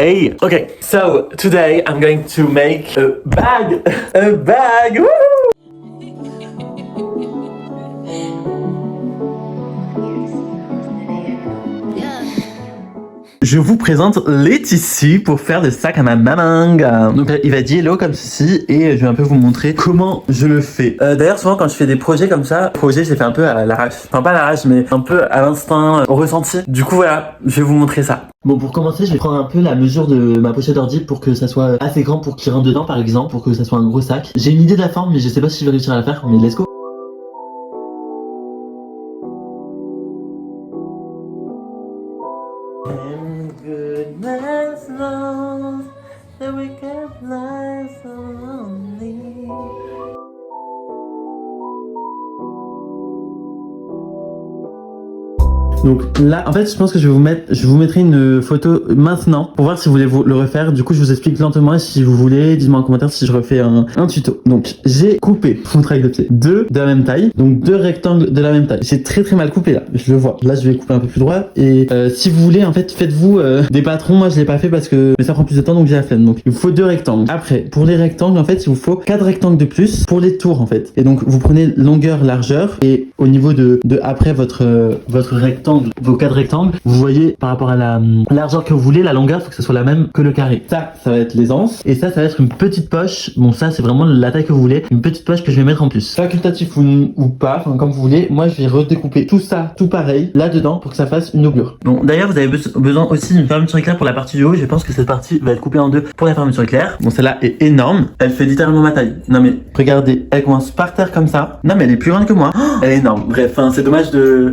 Hey, okay, so today I'm going to make a bag. A bag. Woo! Je vous présente les tissus pour faire le sac à ma maman. Donc il va dire hello comme ceci et je vais un peu vous montrer comment je le fais. D'ailleurs souvent quand je fais des projets comme ça, je les fais un peu à l'arrache. Enfin pas à l'arrache mais un peu à l'instinct, au ressenti. Du coup voilà, je vais vous montrer ça. Bon, pour commencer, je vais prendre un peu la mesure de ma pochette d'ordi pour que ça soit assez grand pour qu'il rentre dedans par exemple, pour que ça soit un gros sac. J'ai une idée de la forme mais je sais pas si je vais réussir à la faire, mais let's go. Goodness knows that we can fly so lonely. Donc là, en fait, je pense que je vous mettrai une photo maintenant pour voir si vous voulez le refaire. Du coup, je vous explique lentement et si vous voulez, dites-moi en commentaire si je refais un tuto. Donc, j'ai coupé, mon travail de pied, deux de la même taille, donc deux rectangles de la même taille. C'est très mal coupé là, je le vois. Là, je vais couper un peu plus droit et si vous voulez, en fait, faites-vous des patrons. Moi, je l'ai pas fait parce que ça prend plus de temps, donc j'ai la flemme. Donc, il vous faut deux rectangles. Après, pour les rectangles, en fait, il vous faut 4 rectangles de plus pour les tours, en fait. Et donc, vous prenez longueur, largeur et au niveau de après votre rectangle, vos 4 rectangles, vous voyez par rapport à la largeur que vous voulez, la longueur, faut que ce soit la même que le carré. Ça va être les anses et ça va être une petite poche. Bon, ça c'est vraiment la taille que vous voulez, une petite poche que je vais mettre en plus. Facultatif ou pas, enfin comme vous voulez. Moi, je vais redécouper tout ça, tout pareil, là-dedans pour que ça fasse une doublure. Bon, d'ailleurs, vous avez besoin aussi d'une fermeture éclair pour la partie du haut. Je pense que cette partie va être coupée en deux pour la fermeture éclair. Bon, celle-là est énorme. Elle fait littéralement ma taille. Non mais regardez, elle commence par terre comme ça. Non mais elle est plus grande que moi. Oh, elle est énorme. Bref, c'est dommage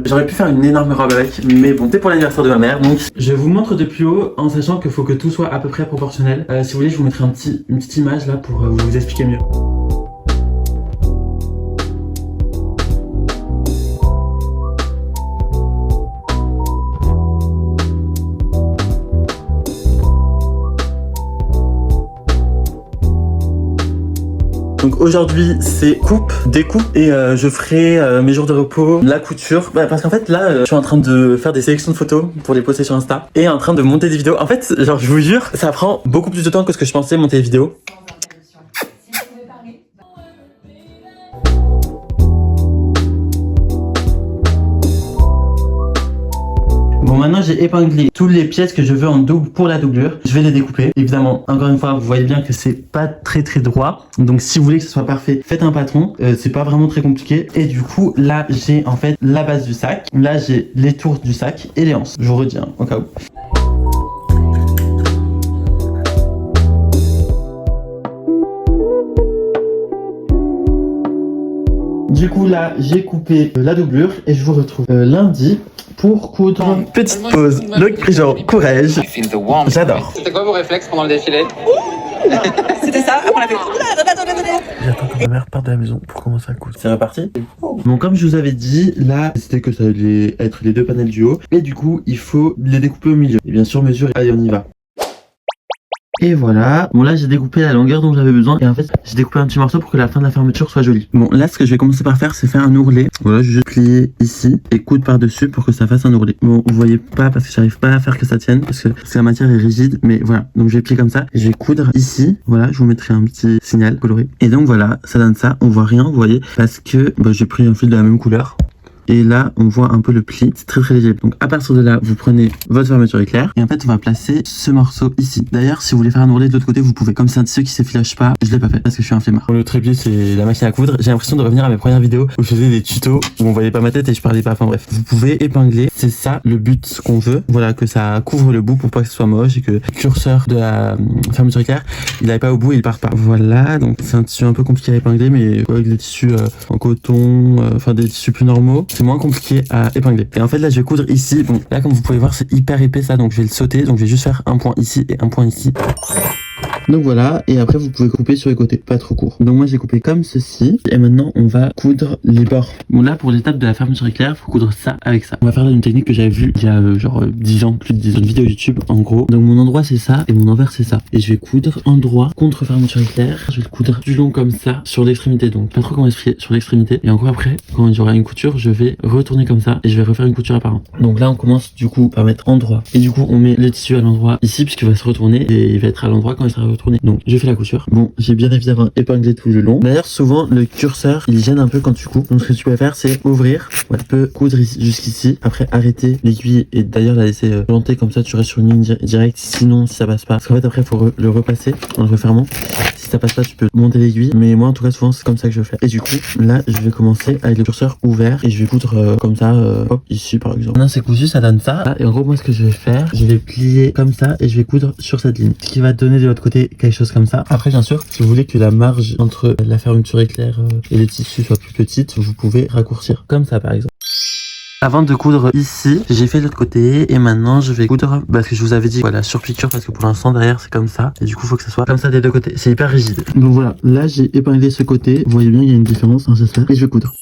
j'aurais pu faire une énorme robe avec, mais bon, c'est pour l'anniversaire de ma mère, donc je vous montre de plus haut en sachant qu'il faut que tout soit à peu près proportionnel. Si vous voulez, je vous mettrai une petite image là pour vous expliquer mieux. Donc aujourd'hui c'est coupe, découpe et je ferai mes jours de repos, la couture. Parce qu'en fait là je suis en train de faire des sélections de photos pour les poster sur Insta et en train de monter des vidéos. En fait genre je vous jure ça prend beaucoup plus de temps que ce que je pensais monter des vidéos. Bon, maintenant j'ai épinglé toutes les pièces que je veux en double pour la doublure. Je vais les découper. Évidemment, encore une fois, vous voyez bien que c'est pas très droit. Donc si vous voulez que ce soit parfait, faites un patron. C'est pas vraiment très compliqué. Et du coup, là j'ai en fait la base du sac. Là j'ai les tours du sac et les anses. Je vous redis hein, au cas où. Du coup là j'ai coupé la doublure et je vous retrouve lundi pour coudre. Petite pause, le genre courage. J'adore. C'était quoi vos réflexes pendant le défilé? C'était ça, après on a fait J'attends que ma mère parte de la maison pour commencer à coudre. C'est reparti? Bon, comme je vous avais dit, là c'était que ça allait être les deux panels du haut et du coup il faut les découper au milieu. Et bien sûr mesure, allez on y va. Et voilà, bon là j'ai découpé la longueur dont j'avais besoin et en fait j'ai découpé un petit morceau pour que la fin de la fermeture soit jolie. Bon là ce que je vais commencer par faire c'est faire un ourlet. Voilà, je vais juste plier ici et coudre par dessus pour que ça fasse un ourlet. Bon vous voyez pas parce que j'arrive pas à faire que ça tienne parce que la matière est rigide, mais voilà. Donc je vais plier comme ça et je vais coudre ici. Voilà, je vous mettrai un petit signal coloré. Et donc voilà, ça donne ça, on voit rien vous voyez parce que j'ai pris un fil de la même couleur. Et là, on voit un peu le pli, c'est très léger. Donc à partir de là, vous prenez votre fermeture éclair et en fait, on va placer ce morceau ici. D'ailleurs, si vous voulez faire un ourlet de l'autre côté, vous pouvez. Comme c'est un tissu qui s'effiloche pas, je l'ai pas fait parce que je suis un flemmard. Le trépied, c'est la machine à coudre. J'ai l'impression de revenir à mes premières vidéos où je faisais des tutos où on voyait pas ma tête et je parlais pas. Enfin bref, vous pouvez épingler. C'est ça le but qu'on veut. Voilà, que ça couvre le bout pour pas que ce soit moche et que le curseur de la fermeture éclair, il aille pas au bout et il parte pas. Voilà, donc c'est un tissu un peu compliqué à épingler, mais avec des tissus en coton, enfin des tissus plus normaux, c'est moins compliqué à épingler. Et en fait là je vais coudre ici. Bon là comme vous pouvez voir c'est hyper épais ça, donc je vais le sauter. Donc je vais juste faire un point ici et un point ici. Donc voilà, et après vous pouvez couper sur les côtés, pas trop court. Donc moi j'ai coupé comme ceci, et maintenant on va coudre les bords. Bon là pour l'étape de la fermeture éclair, faut coudre ça avec ça. On va faire là une technique que j'avais vue il y a genre 10 ans, plus de 10 ans, une vidéo YouTube en gros. Donc mon endroit c'est ça, et mon envers c'est ça. Et je vais coudre endroit contre fermeture éclair, je vais le coudre du long comme ça, sur l'extrémité, donc pas trop comment expliquer, sur l'extrémité. Et encore après, quand j'aurai une couture, je vais retourner comme ça, et je vais refaire une couture apparente. Donc là on commence du coup par mettre endroit, et du coup on met le tissu à l'endroit ici, puisqu'il va se retourner, et il va être à l'endroit quand il sera retourné. Donc je fais la couture. Bon, j'ai bien évidemment épinglé tout le long. D'ailleurs souvent le curseur il gêne un peu quand tu coupes. Donc ce que tu peux faire c'est ouvrir, ouais, tu peux coudre jusqu'ici, après arrêter l'aiguille et d'ailleurs la laisser planter comme ça, tu restes sur une ligne directe. Sinon si ça passe pas, parce qu'en fait après il faut le repasser en le refermant. Si ça passe pas tu peux monter l'aiguille, mais moi en tout cas souvent c'est comme ça que je fais. Et du coup là je vais commencer avec le curseur ouvert et je vais coudre comme ça, hop, ici par exemple. Maintenant c'est cousu, ça donne ça. Et en gros moi ce que je vais faire, je vais plier comme ça et je vais coudre sur cette ligne, ce qui va donner de l'autre côté quelque chose comme ça. Après bien sûr si vous voulez que la marge entre la fermeture éclair et le tissu soit plus petite, vous pouvez raccourcir comme ça par exemple. Avant de coudre ici, j'ai fait l'autre côté et maintenant je vais coudre parce que je vous avais dit voilà sur piqûre, parce que pour l'instant derrière c'est comme ça et du coup faut que ça soit comme ça des deux côtés, c'est hyper rigide. Donc voilà, là j'ai épinglé ce côté, vous voyez bien il y a une différence, hein, j'espère, et je vais coudre.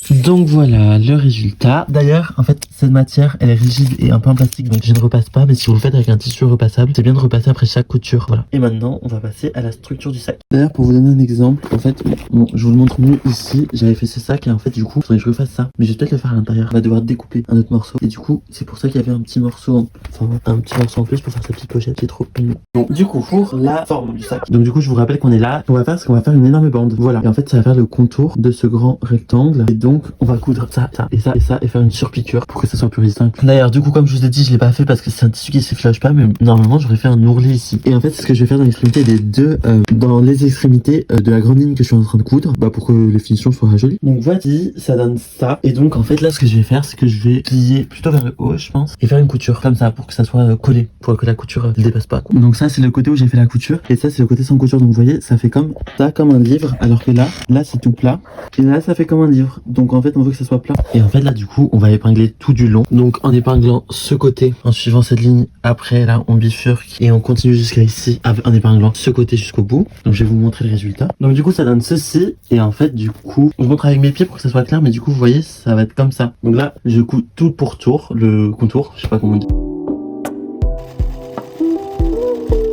Donc voilà le résultat. D'ailleurs en fait cette matière elle est rigide et un peu en plastique, donc je ne repasse pas, mais si vous le faites avec un tissu repassable c'est bien de repasser après chaque couture. Voilà. Et maintenant on va passer à la structure du sac. D'ailleurs pour vous donner un exemple, en fait bon, je vous le montre mieux ici, j'avais fait ce sac et en fait du coup il faudrait que je refasse ça, mais je vais peut-être le faire à l'intérieur. On va devoir découper un autre morceau et du coup c'est pour ça qu'il y avait un petit morceau en plus pour faire sa petite pochette qui est trop mignon. Donc du coup pour la forme du sac, donc du coup je vous rappelle qu'on est là, on va faire ce qu'on va faire une énorme bande. Voilà, et en fait ça va faire le contour de ce grand rectangle et donc on va coudre ça, ça et ça et ça et faire une surpiqûre pour que ça soit plus résistant. D'ailleurs du coup comme je vous ai dit je l'ai pas fait parce que c'est un tissu qui s'effleuche pas, mais normalement j'aurais fait un ourlet ici. Et en fait c'est ce que je vais faire dans l'extrémité des deux, dans les extrémités de la grande ligne que je suis en train de coudre, pour que les finitions soient jolies. Donc voici, ça donne ça. Et donc en fait là ce que je vais faire c'est que je vais plier plutôt vers le haut je pense et faire une couture comme ça pour que ça soit collé, pour que la couture ne dépasse pas quoi. Donc ça c'est le côté où j'ai fait la couture et ça c'est le côté sans couture. Donc vous voyez ça fait comme ça, comme un livre, alors que là c'est tout plat et là ça fait comme un livre. Donc en fait on veut que ça soit plat. Et en fait là du coup on va épingler tout du long. Donc en épinglant ce côté, en suivant cette ligne, après là on bifurque et on continue jusqu'à ici en épinglant ce côté jusqu'au bout. Donc je vais vous montrer le résultat. Donc du coup ça donne ceci et en fait du coup je montre avec mes pieds pour que ça soit clair, mais du coup vous voyez ça va être comme ça. Donc là je couds tout pour tour, le contour, je sais pas comment on dit.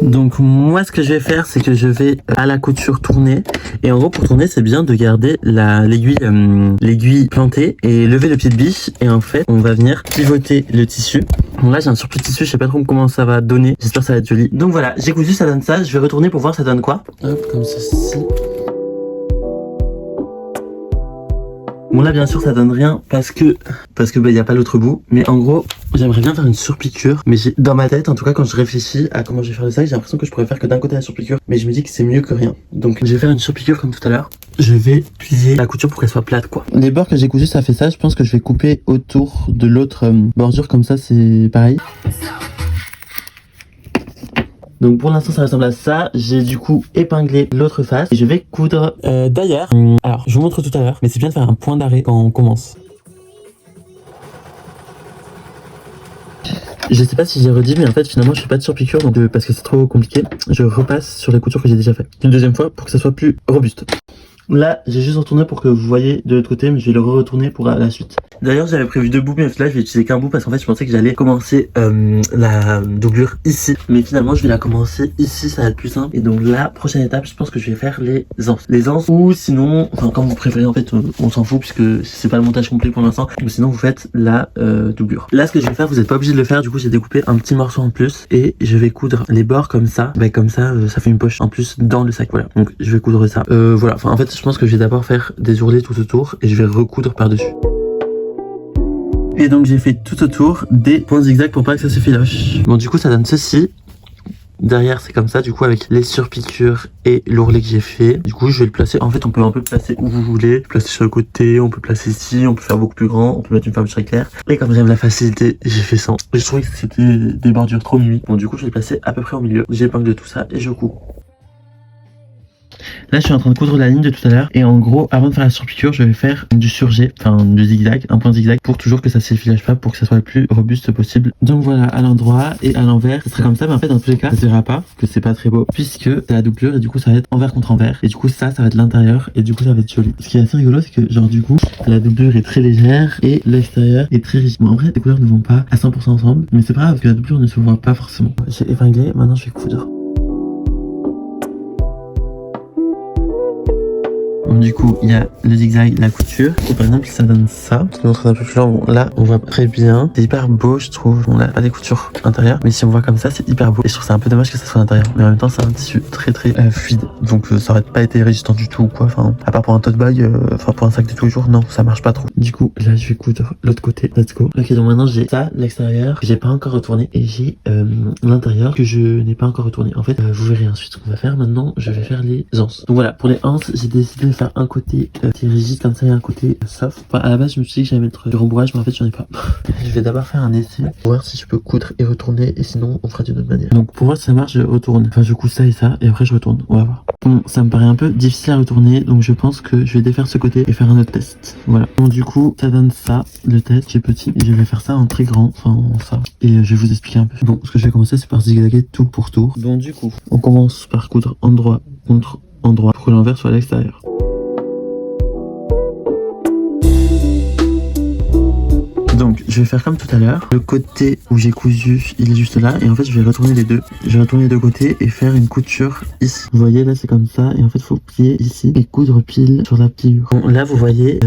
Donc moi ce que je vais faire c'est que je vais à la couture tourner, et en gros pour tourner c'est bien de garder l'aiguille plantée et lever le pied de biche, et en fait on va venir pivoter le tissu. Donc là j'ai un surplus de tissu, je sais pas trop comment ça va donner, j'espère que ça va être joli. Donc voilà, j'ai cousu, ça donne ça, je vais retourner pour voir ça donne quoi. Hop comme ceci. Bon là bien sûr ça donne rien parce que y a pas l'autre bout, mais en gros j'aimerais bien faire une surpiqûre, mais dans ma tête en tout cas quand je réfléchis à comment je vais faire le sac, j'ai l'impression que je pourrais faire que d'un côté la surpiqûre, mais je me dis que c'est mieux que rien. Donc je vais faire une surpiqûre comme tout à l'heure. Je vais plier la couture pour qu'elle soit plate quoi. Les bords que j'ai cousus ça fait ça, je pense que je vais couper autour de l'autre bordure comme ça, c'est pareil. Donc pour l'instant ça ressemble à ça. J'ai du coup épinglé l'autre face et je vais coudre. D'ailleurs, alors je vous montre tout à l'heure, mais c'est bien de faire un point d'arrêt quand on commence. Je sais pas si j'ai redit, mais en fait finalement je fais pas de surpiqûre, donc parce que c'est trop compliqué, je repasse sur les coutures que j'ai déjà fait une deuxième fois pour que ça soit plus robuste. Là j'ai juste retourné pour que vous voyez de l'autre côté, mais je vais le retourner pour la suite. D'ailleurs j'avais prévu 2 bouts, mais là je vais utiliser qu'un bout parce qu'en fait je pensais que j'allais commencer la doublure ici, mais finalement je vais la commencer ici, ça va être plus simple. Et donc la prochaine étape je pense que je vais faire les anses, ou sinon, enfin comme vous préférez en fait, on s'en fout puisque c'est pas le montage complet pour l'instant, ou sinon vous faites la doublure. Là ce que je vais faire, vous n'êtes pas obligé de le faire, du coup j'ai découpé un petit morceau en plus et je vais coudre les bords comme ça, comme ça ça fait une poche en plus dans le sac. Voilà, donc je vais coudre ça, voilà, enfin en fait je pense que je vais d'abord faire des ourlets tout autour et je vais recoudre par dessus. Et donc j'ai fait tout autour des points zigzags pour pas que ça se filoche. Bon du coup ça donne ceci. Derrière c'est comme ça du coup avec les surpiqûres et l'ourlet que j'ai fait. Du coup je vais le placer, en fait on peut un peu le placer où vous voulez. Placer sur le côté, on peut placer ici, on peut faire beaucoup plus grand, on peut mettre une fermeture éclair. Et comme j'aime la facilité, j'ai fait ça. Et je trouvais que c'était des bordures trop mimi. Bon du coup je vais le placer à peu près au milieu. J'épingle tout ça et je couds. Là, je suis en train de coudre la ligne de tout à l'heure. Et en gros, avant de faire la surpiqûre, je vais faire du surjet, enfin du zigzag, un point zigzag, pour toujours que ça s'effilage pas, pour que ça soit le plus robuste possible. Donc voilà, à l'endroit et à l'envers, ce serait comme ça. Mais en fait, dans tous les cas, ça se verra pas, que c'est pas très beau, puisque c'est la doublure et du coup, ça va être envers contre envers. Et du coup, ça va être l'intérieur et du coup, ça va être joli. Ce qui est assez rigolo, c'est que genre du coup, la doublure est très légère et l'extérieur est très rigide. Bon, en vrai, les couleurs ne vont pas à 100% ensemble, mais c'est pas grave parce que la doublure ne se voit pas forcément. J'ai épinglé, maintenant je vais coudre. Du coup, il y a le zigzag, la couture. Et par exemple, ça donne ça. Je vous montre un peu plus loin. Bon, là, on voit très bien. C'est hyper beau, je trouve. On a pas des coutures intérieures. Mais si on voit comme ça, c'est hyper beau. Et je trouve c'est un peu dommage que ça soit à l'intérieur. Mais en même temps, c'est un tissu très fluide. Donc, ça aurait pas été résistant du tout, quoi. Enfin, à part pour un tote bag, enfin, pour un sac de tous les jours, non, ça marche pas trop. Du coup, là, je vais coudre l'autre côté. Let's go. Ok, donc maintenant, j'ai ça, l'extérieur, que j'ai pas encore retourné. Et j'ai l'intérieur que je n'ai pas encore retourné. En fait, vous verrez ensuite ce qu'on va faire. Maintenant, je vais faire les anses. Donc voilà, pour les anses, j'ai décidé de faire un côté qui est rigide comme ça et un côté soft. Enfin, à la base je me suis dit que j'allais mettre du rembourrage mais en fait j'en ai pas. Je vais d'abord faire un essai pour voir si je peux coudre et retourner et sinon on fera d'une autre manière. Donc pour voir si ça marche je retourne. Enfin je couds ça et ça et après je retourne. On va voir. Bon ça me paraît un peu difficile à retourner donc je pense que je vais défaire ce côté et faire un autre test. Voilà. Donc du coup ça donne ça, le test qui est petit et je vais faire ça en très grand, enfin en ça. Et je vais vous expliquer un peu. Bon ce que je vais commencer c'est par zigzaguer tout pour tour. Donc du coup on commence par coudre endroit contre endroit pour que l'envers soit à l'extérieur. Donc je vais faire comme tout à l'heure, le côté où j'ai cousu il est juste là et en fait je vais retourner les deux. Je vais retourner les deux côtés et faire une couture ici. Vous voyez là c'est comme ça et en fait il faut plier ici et coudre pile sur la pliure. Bon là vous voyez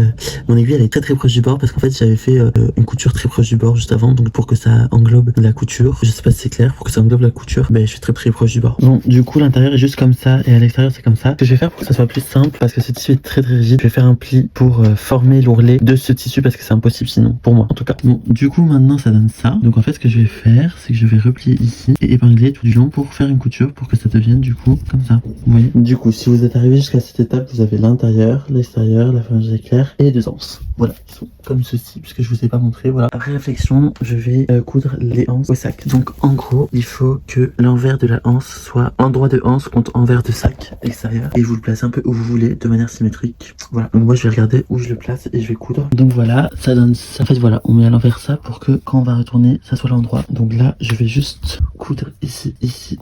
mon aiguille elle est très proche du bord parce qu'en fait j'avais fait une couture très proche du bord juste avant donc pour que ça englobe la couture. Je sais pas si c'est clair, pour que ça englobe la couture je suis très proche du bord. Donc du coup l'intérieur est juste comme ça et à l'extérieur c'est comme ça. Ce que je vais faire pour que ça soit plus simple parce que ce tissu est très rigide, je vais faire un pli pour former l'ourlet de ce tissu parce que c'est impossible sinon pour moi en tout cas. Bon, du coup maintenant ça donne ça. Donc en fait ce que je vais faire c'est que je vais replier ici et épingler tout du long pour faire une couture pour que ça devienne du coup comme ça. Vous voyez. Du coup si vous êtes arrivé jusqu'à cette étape vous avez l'intérieur, l'extérieur, la phalange éclair et les deux anses. Voilà, ils sont comme ceci puisque je vous ai pas montré. Voilà. Après réflexion je vais coudre les anses au sac. Donc en gros il faut que l'envers de la anse soit endroit de anse contre envers de sac extérieur et vous le placez un peu où vous voulez de manière symétrique. Voilà. Donc moi je vais regarder où je le place et je vais coudre. Donc voilà ça donne ça. En fait voilà on met à l'envers ça pour que quand on va retourner ça soit l'endroit. Donc là je vais juste coudre ici, ici,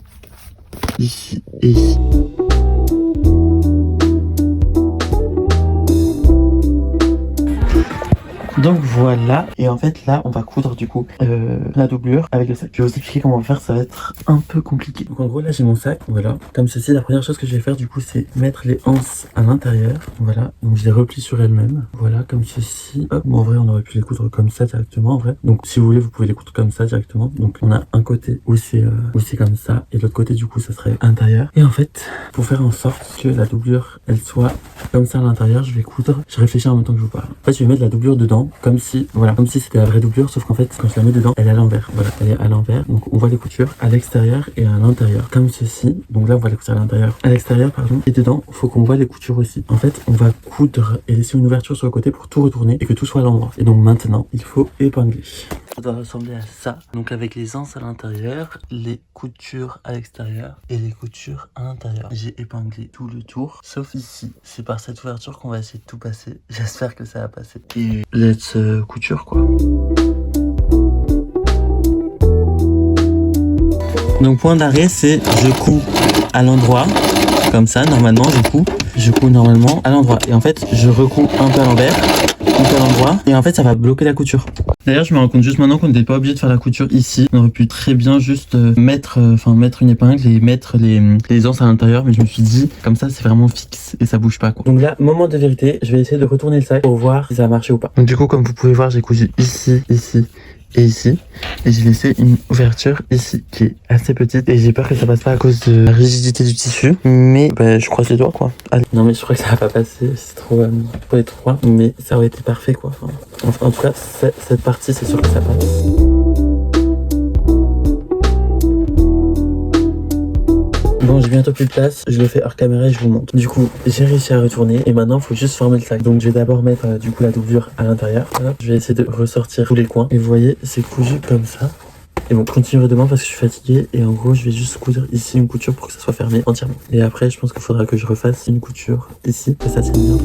ici et ici. Donc voilà, et en fait là on va coudre du coup la doublure avec le sac. Je vais vous expliquer comment on va faire, ça va être un peu compliqué. Donc en gros là j'ai mon sac, voilà, comme ceci. La première chose que je vais faire du coup c'est mettre les anses à l'intérieur, voilà, donc je les replie sur elles-mêmes, voilà, comme ceci. Hop, bon, en vrai on aurait pu les coudre comme ça directement en vrai. Donc si vous voulez vous pouvez les coudre comme ça directement. Donc on a un côté où c'est comme ça et l'autre côté du coup ça serait intérieur. Et en fait pour faire en sorte que la doublure elle soit comme ça à l'intérieur, je vais coudre, je réfléchis en même temps que je vous parle. En fait je vais mettre la doublure dedans comme si c'était la vraie doublure, sauf qu'en fait quand je la mets dedans elle est à l'envers. Voilà, elle est à l'envers, donc on voit les coutures à l'extérieur et à l'intérieur comme ceci. Donc là on voit les coutures à l'intérieur, pardon, et dedans il faut qu'on voit les coutures aussi. En fait on va coudre et laisser une ouverture sur le côté pour tout retourner et que tout soit à l'endroit. Et donc maintenant il faut épingler. Ça doit ressembler à ça, donc avec les anses à l'intérieur, les coutures à l'extérieur et les coutures à l'intérieur. J'ai épinglé tout le tour sauf ici. C'est par cette ouverture qu'on va essayer de tout passer. J'espère que ça va passer. Et let's couture quoi. Donc point d'arrêt c'est je couds à l'endroit comme ça. Normalement je couds normalement à l'endroit et en fait je recouds un peu à l'envers, un peu à l'endroit et en fait ça va bloquer la couture. D'ailleurs je me rends compte juste maintenant qu'on n'était pas obligé de faire la couture ici. On aurait pu très bien juste mettre une épingle et mettre les anses à l'intérieur, mais je me suis dit comme ça c'est vraiment fixe et ça bouge pas quoi. Donc là moment de vérité, je vais essayer de retourner le sac pour voir si ça a marché ou pas. Donc du coup comme vous pouvez voir j'ai cousu ici, ici et ici, et j'ai laissé une ouverture ici qui est assez petite et j'ai peur que ça passe pas à cause de la rigidité du tissu, mais je croise les doigts quoi. Allez. Non mais je crois que ça va pas passer, c'est trop étroit, mais ça aurait été parfait quoi. Enfin, en tout cas cette partie c'est sûr que ça passe. Bon, j'ai bientôt plus de place, je le fais hors caméra et je vous montre. Du coup, j'ai réussi à retourner et maintenant il faut juste former le sac. Donc je vais d'abord mettre du coup la doublure à l'intérieur. Je vais essayer de ressortir tous les coins et vous voyez, c'est cousu comme ça. Et bon, je continuerai demain parce que je suis fatigué. Et en gros, je vais juste coudre ici une couture pour que ça soit fermé entièrement. Et après, je pense qu'il faudra que je refasse une couture ici, que ça tienne bien.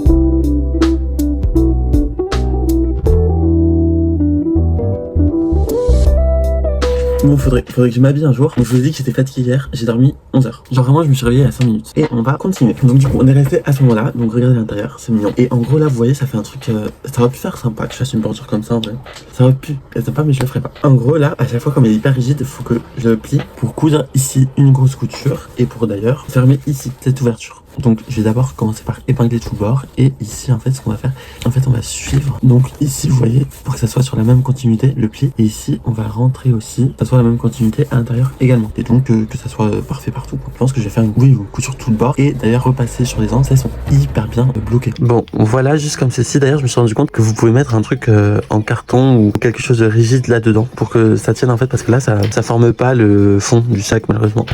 Bon, faudrait que je m'habille un jour. Donc, je vous ai dit que j'étais fatigué hier. J'ai dormi 11 heures. Genre vraiment, je me suis réveillé à 5 minutes. Et on va continuer. Donc du coup, on est resté à ce moment-là. Donc regardez l'intérieur, c'est mignon. Et en gros là, vous voyez, ça fait un truc. Ça aurait pu faire sympa que je fasse une bordure comme ça en vrai. Ça aurait pu être sympa, mais je le ferai pas. En gros là, à chaque fois, comme il est hyper rigide, il faut que je le plie pour coudre ici une grosse couture et pour d'ailleurs fermer ici cette ouverture. Donc je vais d'abord commencer par épingler tout le bord et ici en fait ce qu'on va faire, en fait on va suivre. Donc ici vous voyez, pour que ça soit sur la même continuité le pli, et ici on va rentrer aussi, que ça soit la même continuité à l'intérieur également, et donc que ça soit parfait partout quoi. Je pense que je vais faire une couture tout le bord et d'ailleurs repasser sur les anses, elles sont hyper bien bloquées. Bon voilà, juste comme ceci. D'ailleurs je me suis rendu compte que vous pouvez mettre un truc en carton ou quelque chose de rigide là dedans pour que ça tienne en fait, parce que là ça forme pas le fond du sac malheureusement.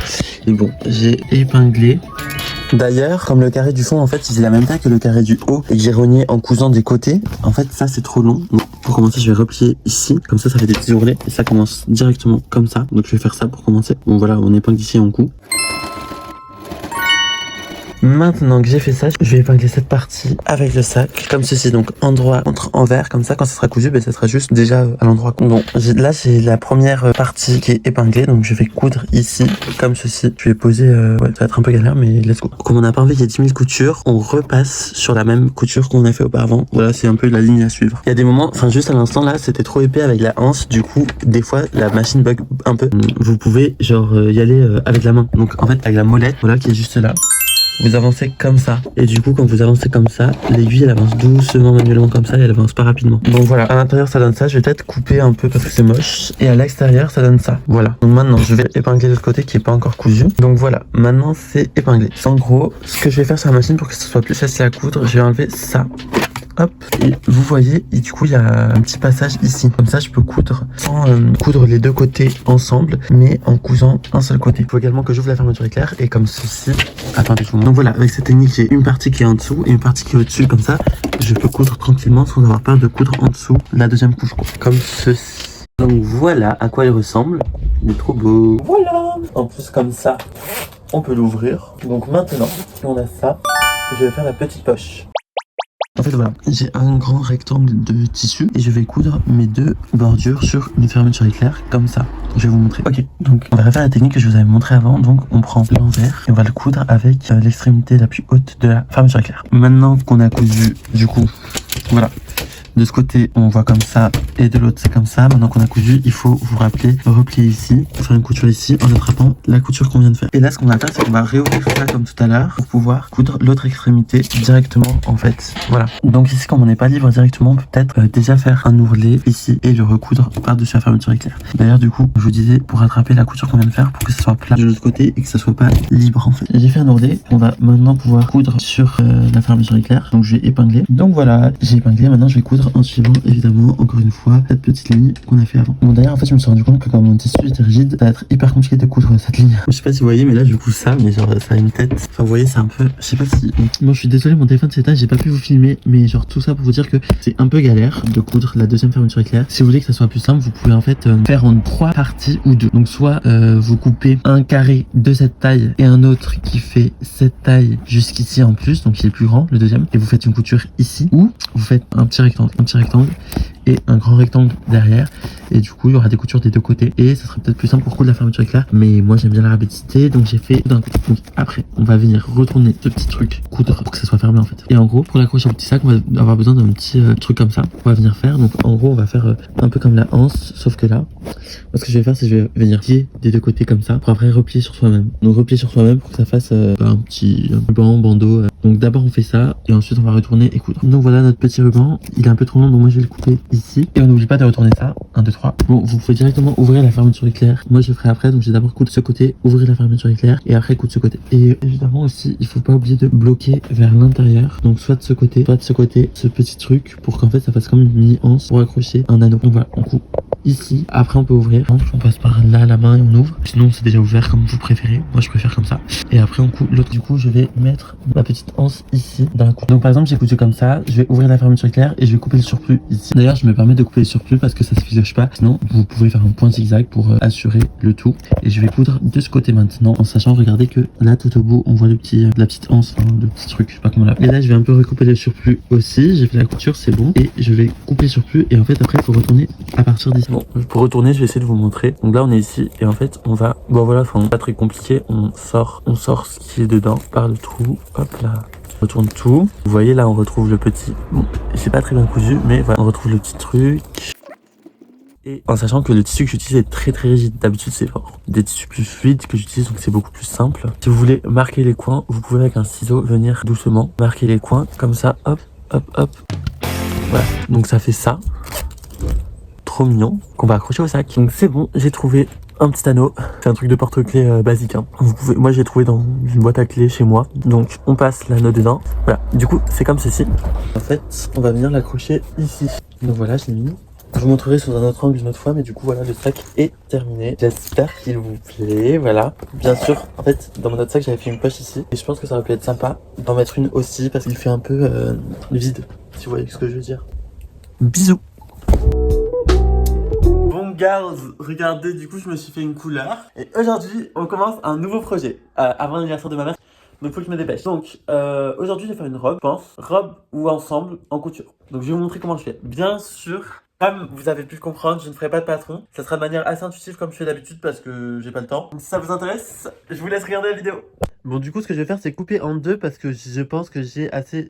Et bon, j'ai épinglé. D'ailleurs, comme le carré du fond, en fait, il est la même taille que le carré du haut et que j'ai rogné en cousant des côtés. En fait, ça, c'est trop long. Donc, pour commencer, je vais replier ici. Comme ça fait des petits ourlets et ça commence directement comme ça. Donc, je vais faire ça pour commencer. Bon, voilà, on épingle ici en coup. Maintenant que j'ai fait ça, je vais épingler cette partie avec le sac, comme ceci, donc endroit contre envers, comme ça quand ça sera cousu, ben ça sera juste déjà à l'endroit. Bon, là j'ai la première partie qui est épinglée, donc je vais coudre ici, comme ceci. Je vais poser, ouais, ça va être un peu galère, mais let's go. Comme on n'a pas envie qu'il y ait 10 000 coutures, on repasse sur la même couture qu'on a fait auparavant. Voilà, c'est un peu la ligne à suivre. Il y a des moments, enfin juste à l'instant là, c'était trop épais avec la anse, du coup, des fois la machine bug un peu. Vous pouvez genre y aller avec la main. Donc en fait avec la molette, voilà, qui est juste là. Vous avancez comme ça. Et du coup, quand vous avancez comme ça, l'aiguille elle avance doucement, manuellement comme ça et elle avance pas rapidement. Donc voilà, à l'intérieur ça donne ça. Je vais peut-être couper un peu parce que c'est moche. Et à l'extérieur ça donne ça. Voilà. Donc maintenant, je vais épingler l'autre côté qui est pas encore cousu. Donc voilà, maintenant c'est épinglé. En gros, ce que je vais faire sur la machine pour que ce soit plus facile à coudre, je vais enlever ça. Hop, et vous voyez, et du coup il y a un petit passage ici. Comme ça je peux coudre sans coudre les deux côtés ensemble, mais en cousant un seul côté. Il faut également que j'ouvre la fermeture éclair et comme ceci. Attendez, je vous montre. Donc voilà, avec cette technique j'ai une partie qui est en dessous et une partie qui est au-dessus. Comme ça je peux coudre tranquillement sans avoir peur de coudre en dessous la deuxième couche quoi. Comme ceci. Donc voilà à quoi il ressemble. Il est trop beau. Voilà. En plus comme ça on peut l'ouvrir. Donc maintenant on a ça, je vais faire la petite poche. En fait voilà, j'ai un grand rectangle de tissu et je vais coudre mes deux bordures sur une fermeture éclair comme ça. Je vais vous montrer. Ok, donc on va refaire la technique que je vous avais montré avant. Donc on prend l'envers et on va le coudre avec l'extrémité la plus haute de la fermeture éclair. Maintenant qu'on a cousu, du coup, voilà. De ce côté, on voit comme ça et de l'autre, c'est comme ça. Maintenant qu'on a cousu, il faut vous rappeler, replier ici, faire une couture ici en attrapant la couture qu'on vient de faire. Et là, ce qu'on va faire, c'est qu'on va réouvrir ça comme tout à l'heure pour pouvoir coudre l'autre extrémité directement en fait. Voilà. Donc ici, comme on n'est pas libre directement, on peut peut-être déjà faire un ourlet ici et le recoudre par-dessus la fermeture éclair. D'ailleurs, du coup, je vous disais pour rattraper la couture qu'on vient de faire pour que ce soit plat de l'autre côté et que ça soit pas libre en fait. J'ai fait un ourlet. On va maintenant pouvoir coudre sur la fermeture éclair. Donc je vais épingler. Donc voilà, j'ai épinglé. Maintenant, je vais coudre en suivant évidemment encore une fois cette petite ligne qu'on a fait avant. Bon d'ailleurs en fait je me suis rendu compte que quand mon tissu était rigide ça va être hyper compliqué de coudre cette ligne. Je sais pas si vous voyez mais là je couds ça mais genre ça a une tête. Enfin vous voyez c'est un peu, je sais pas si... Bon je suis désolé mon téléphone c'est éteint, j'ai pas pu vous filmer mais genre tout ça pour vous dire que c'est un peu galère de coudre la deuxième fermeture éclair. Si vous voulez que ça soit plus simple vous pouvez en fait faire en 3 parties ou 2. Donc soit vous coupez un carré de cette taille et un autre qui fait cette taille jusqu'ici en plus donc il est plus grand le deuxième et vous faites une couture ici ou vous faites un petit rectangle et un grand rectangle derrière et du coup il y aura des coutures des deux côtés et ça serait peut-être plus simple pour coudre la fermeture éclair mais moi j'aime bien la rapidité donc j'ai fait d'un côté. Donc après on va venir retourner ce petit truc coudre pour que ça soit fermé en fait et en gros pour l'accrocher au petit sac on va avoir besoin d'un petit truc comme ça on va venir faire. Donc en gros on va faire un peu comme la anse sauf que là ce que je vais faire c'est que je vais venir plier des deux côtés comme ça pour après replier sur soi-même. Donc replier sur soi-même pour que ça fasse un petit ruban bandeau. Donc d'abord on fait ça et ensuite on va retourner et coudre. Donc voilà notre petit ruban, il est un peu trop long donc moi je vais le couper ici et on n'oublie pas de retourner ça. 1, 2, 3. Bon vous pouvez directement ouvrir la fermeture éclair. Moi je le ferai après donc je vais d'abord coudre ce côté, ouvrir la fermeture éclair et après coudre ce côté. Et évidemment aussi il faut pas oublier de bloquer vers l'intérieur. Donc soit de ce côté, soit de ce côté ce petit truc pour qu'en fait ça fasse comme une mini anse pour accrocher un anneau. Donc voilà on coupe ici, après on peut ouvrir, on passe par là la main et on ouvre, sinon c'est déjà ouvert comme vous préférez, moi je préfère comme ça et après on coupe l'autre. Du coup je vais mettre ma petite anse ici d'un coup. Donc par exemple j'ai cousu comme ça, je vais ouvrir la fermeture éclair et je vais couper le surplus ici. D'ailleurs je me permets de couper les surplus parce que ça se filoche pas. Sinon, vous pouvez faire un point zigzag pour assurer le tout. Et je vais coudre de ce côté maintenant, en sachant, regardez que là, tout au bout, on voit le petit, la petite anse, enfin, le petit truc, je sais pas comment l'appeler. Et là, je vais un peu recouper les surplus aussi. J'ai fait la couture, c'est bon. Et je vais couper les surplus. Et en fait, après, il faut retourner à partir d'ici. Bon, pour retourner, je vais essayer de vous montrer. Donc là, on est ici. Et en fait, on va, bon voilà, enfin, pas très compliqué. On sort ce qui est dedans par le trou. Hop là. On retourne tout. Vous voyez, là, on retrouve le petit, bon, c'est pas très bien cousu, mais voilà, on retrouve le petit truc. Et en sachant que le tissu que j'utilise est très rigide. D'habitude, c'est des tissus plus fluides que j'utilise, donc c'est beaucoup plus simple. Si vous voulez marquer les coins, vous pouvez avec un ciseau venir doucement marquer les coins, comme ça, hop, hop, hop. Voilà, donc ça fait ça. Trop mignon, qu'on va accrocher au sac. Donc c'est bon, j'ai trouvé un petit anneau. C'est un truc de porte-clés basique, hein. Vous pouvez, moi j'ai trouvé dans une boîte à clés chez moi. Donc on passe l'anneau dedans. Voilà, du coup c'est comme ceci. En fait, on va venir l'accrocher ici. Donc voilà, je l'ai mis. Je vous montrerai sous un autre angle une autre fois, mais du coup voilà, le sac est terminé. J'espère qu'il vous plaît, voilà. Bien sûr, en fait, dans mon autre sac, j'avais fait une poche ici. Et je pense que ça aurait pu être sympa d'en mettre une aussi, parce qu'il fait un peu vide, si vous voyez ce que je veux dire. Bisous. Bon girls, regardez, du coup je me suis fait une couleur. Et aujourd'hui, on commence un nouveau projet, avant l'anniversaire de ma mère. Donc faut que je me dépêche. Donc aujourd'hui je vais faire une robe, je pense. Robe ou ensemble en couture. Donc je vais vous montrer comment je fais. Bien sûr, comme vous avez pu le comprendre, je ne ferai pas de patron. Ça sera de manière assez intuitive comme je fais d'habitude parce que j'ai pas le temps. Donc si ça vous intéresse, je vous laisse regarder la vidéo. Bon, du coup ce que je vais faire c'est couper en deux parce que je pense que j'ai assez